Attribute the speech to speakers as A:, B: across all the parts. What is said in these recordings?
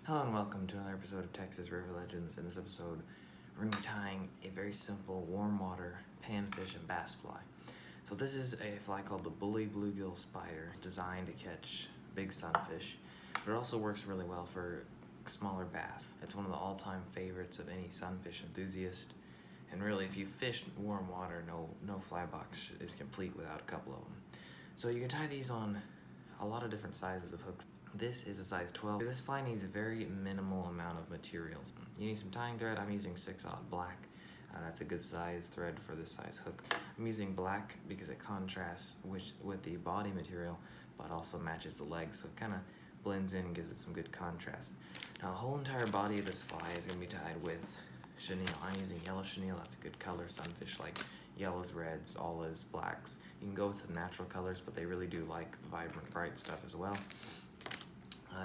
A: Hello and welcome to another episode of Texas River Legends. In this episode, we're going to be tying a very simple warm water panfish and bass fly. So this is a fly called the Bully Bluegill Spider, designed to catch big sunfish, but it also works really well for smaller bass. It's one of the all-time favorites of any sunfish enthusiast, and really if you fish warm water, no fly box is complete without a couple of them. So you can tie these on a lot of different sizes of hooks. This is a size 12. This fly needs a very minimal amount of materials. You need some tying thread. I'm using 6/0 black. That's a good size thread for this size hook. I'm using black because it contrasts with the body material, but also matches the legs, so it kind of blends in and gives it some good contrast. Now the whole entire body of this fly is going to be tied with chenille. I'm using yellow chenille. That's a good color. Sunfish like yellows, reds, olives, blacks. You can go with the natural colors, but they really do like the vibrant, bright stuff as well.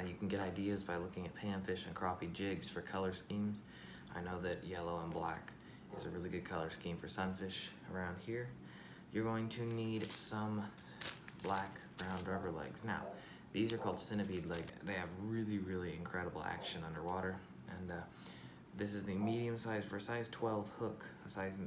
A: You can get ideas by looking at panfish and crappie jigs for color schemes. I know that yellow and black is a really good color scheme for sunfish around here. You're going to need some black round rubber legs. Now, these are called centipede legs. They have really incredible action underwater, and this is the medium size for a size 12 hook.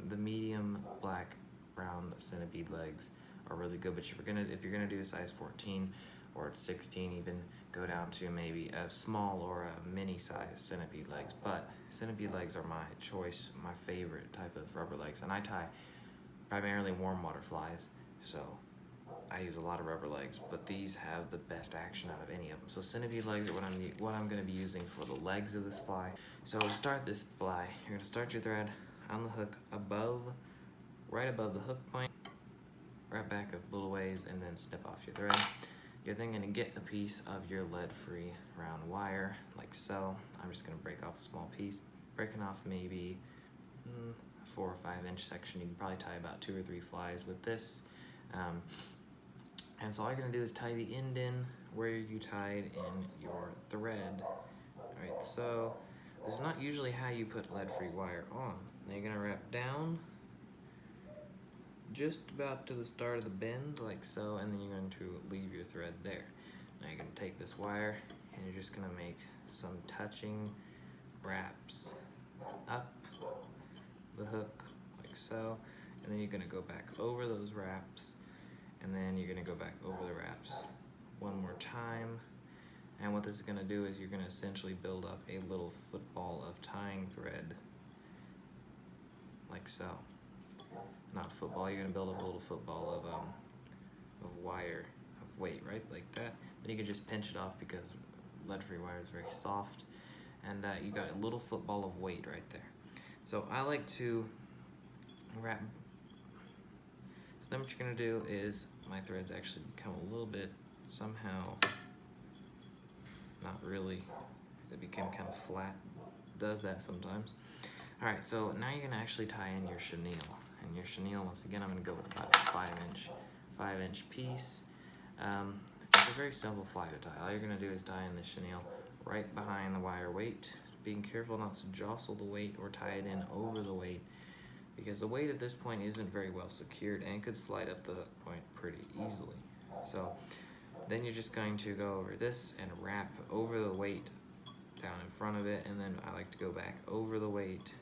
A: The medium black round centipede legs are really good, but if you're gonna do a size 14 or 16 even, go down to maybe a small or a mini size centipede legs. But centipede legs are my choice, my favorite type of rubber legs, and I tie primarily warm water flies, so I use a lot of rubber legs, but these have the best action out of any of them. So centipede legs are what I'm gonna be using for the legs of this fly. So to start this fly, you're gonna start your thread on the hook right above the hook point, right back a little ways, and then snip off your thread. You're then going to get a piece of your lead-free round wire, like so. I'm just going to break off a small piece. Breaking off maybe 4 or 5 inch section. You can probably tie about 2 or 3 flies with this. And so all you're going to do is tie the end in where you tied in your thread. Alright, so this is not usually how you put lead-free wire on. Now you're going to wrap down just about to the start of the bend, like so, and then you're going to leave your thread there. Now you're going to take this wire and you're just going to make some touching wraps up the hook, like so, and then you're going to go back over those wraps, and then you're going to go back over the wraps one more time. And what this is going to do is you're going to essentially build up a little football of tying thread, like so. Not football, you're gonna build up a little football of wire, of weight, right, like that. Then you can just pinch it off because lead-free wire is very soft, and you got a little football of weight right there. So I like to wrap. So then what you're gonna do is, my threads actually become a little bit somehow, not really, they became kind of flat. Does that sometimes. All right, so now you're gonna actually tie in your chenille. And your chenille, once again, I'm gonna go with about a 5 inch piece. It's a very simple fly to tie. All you're gonna do is tie in the chenille right behind the wire weight, being careful not to jostle the weight or tie it in over the weight, because the weight at this point isn't very well secured and could slide up the hook point pretty easily. So then you're just going to go over this and wrap over the weight down in front of it, and then I like to go back over the weight,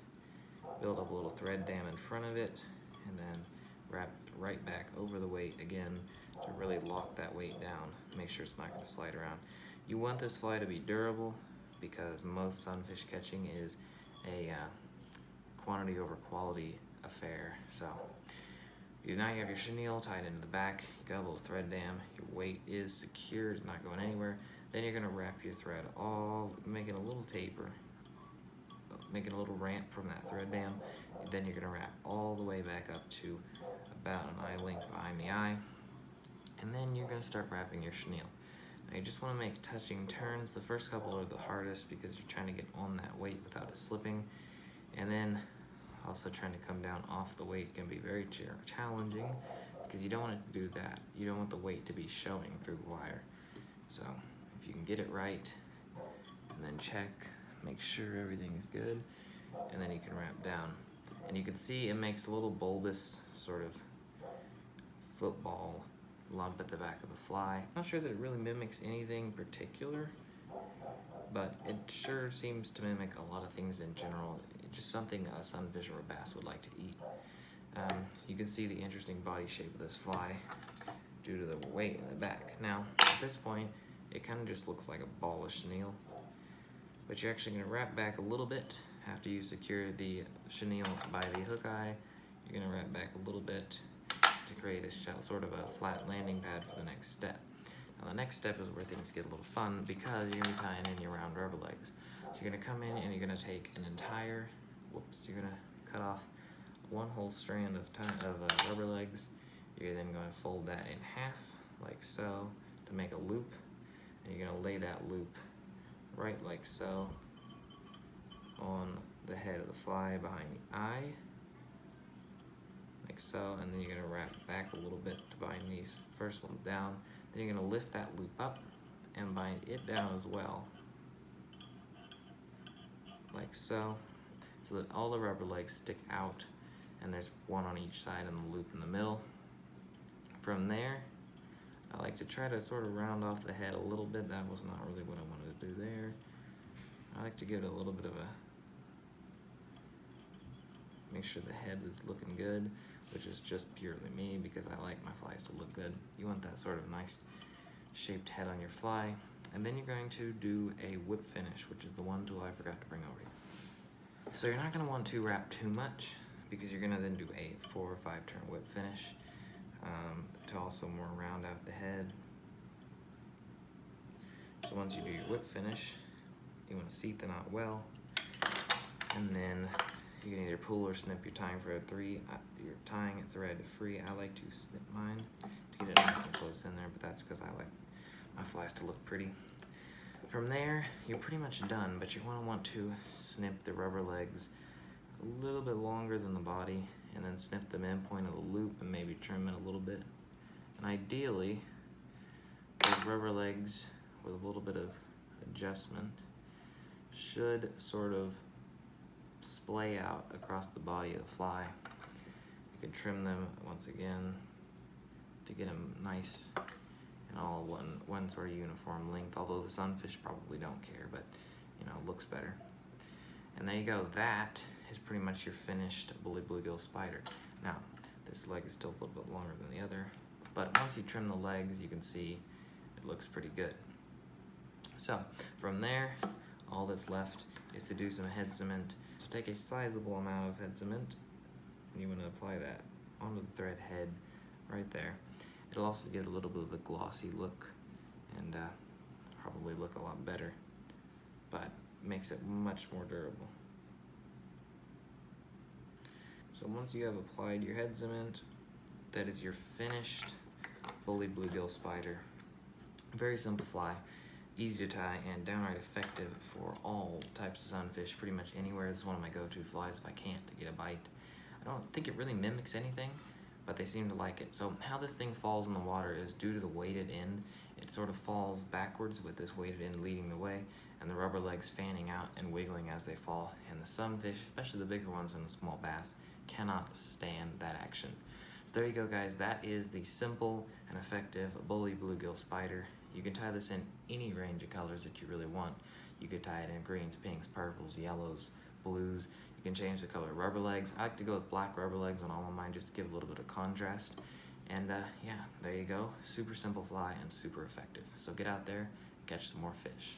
A: build up a little thread dam in front of it, and then wrap right back over the weight again to really lock that weight down, make sure it's not going to slide around. You want this fly to be durable because most sunfish catching is a quantity over quality affair. So now you have your chenille tied into the back, you got a little thread dam, your weight is secured, not going anywhere. Then you're going to wrap your thread making a little taper, making a little ramp from that thread dam. Then you're going to wrap all the way back up to about an eye length behind the eye, and then you're going to start wrapping your chenille. Now you just want to make touching turns. The first couple are the hardest because you're trying to get on that weight without it slipping, and then also trying to come down off the weight can be very challenging because you don't want it to do that. You don't want the weight to be showing through the wire. So if you can get it right and then check, make sure everything is good, and then you can wrap down. And you can see it makes a little bulbous sort of football lump at the back of the fly. Not sure that it really mimics anything particular, but it sure seems to mimic a lot of things in general. Just something a sunfish or a bass would like to eat. You can see the interesting body shape of this fly due to the weight in the back. Now, at this point, it kind of just looks like a ball of chenille, but you're actually going to wrap back a little bit after you secure the chenille by the hook eye. You're going to wrap back a little bit to create a sort of a flat landing pad for the next step. Now the next step is where things get a little fun because you're going to be tying in your round rubber legs. So you're going to come in and you're going to take an entire, you're going to cut off one whole strand of rubber legs. You're then going to fold that in half like so to make a loop, and you're going to lay that loop right like so on the head of the fly behind the eye, like so, and then you're going to wrap back a little bit to bind these first ones down. Then you're going to lift that loop up and bind it down as well, like so, so that all the rubber legs stick out and there's one on each side and the loop in the middle. From there, I like to try to sort of round off the head a little bit. That was not really what I wanted to do there. I like to give it a little bit of make sure the head is looking good, which is just purely me because I like my flies to look good. You want that sort of nice shaped head on your fly. And then you're going to do a whip finish, which is the one tool I forgot to bring over here. So you're not going to want to wrap too much because you're going to then do a 4 or 5 turn whip finish to also more round out the head. So once you do your whip finish, you want to seat the knot well, and then you can either pull or snip. You're tying for a 3. You're tying a thread free. I like to snip mine to get it nice and close in there, but that's because I like my flies to look pretty. From there, you're pretty much done, but you're going to want to snip the rubber legs a little bit longer than the body, and then snip the midpoint of the loop and maybe trim it a little bit. And ideally, those rubber legs with a little bit of adjustment should sort of splay out across the body of the fly. You can trim them once again to get them nice and all one sort of uniform length, although the sunfish probably don't care, but you know, it looks better. And there you go. That is pretty much your finished Bully Bluegill Spider. Now, this leg is still a little bit longer than the other, but once you trim the legs, you can see it looks pretty good. So from there, all that's left is to do some head cement. So take a sizable amount of head cement, and you want to apply that onto the thread head right there. It'll also give it a little bit of a glossy look and probably look a lot better, but makes it much more durable. So once you have applied your head cement, that is your finished Bully Bluegill Spider. Very simple fly, easy to tie, and downright effective for all types of sunfish, pretty much anywhere. It's one of my go-to flies if I can't to get a bite. I don't think it really mimics anything, but they seem to like it. So how this thing falls in the water is due to the weighted end. It sort of falls backwards with this weighted end leading the way, and the rubber legs fanning out and wiggling as they fall. And the sunfish, especially the bigger ones and the small bass, cannot stand that action. So there you go, guys. That is the simple and effective Bully Bluegill Spider. You can tie this in any range of colors that you really want. You could tie it in greens, pinks, purples, yellows, blues. You can change the color of rubber legs. I like to go with black rubber legs on all of mine just to give a little bit of contrast. And yeah, there you go. Super simple fly and super effective. So get out there, catch some more fish.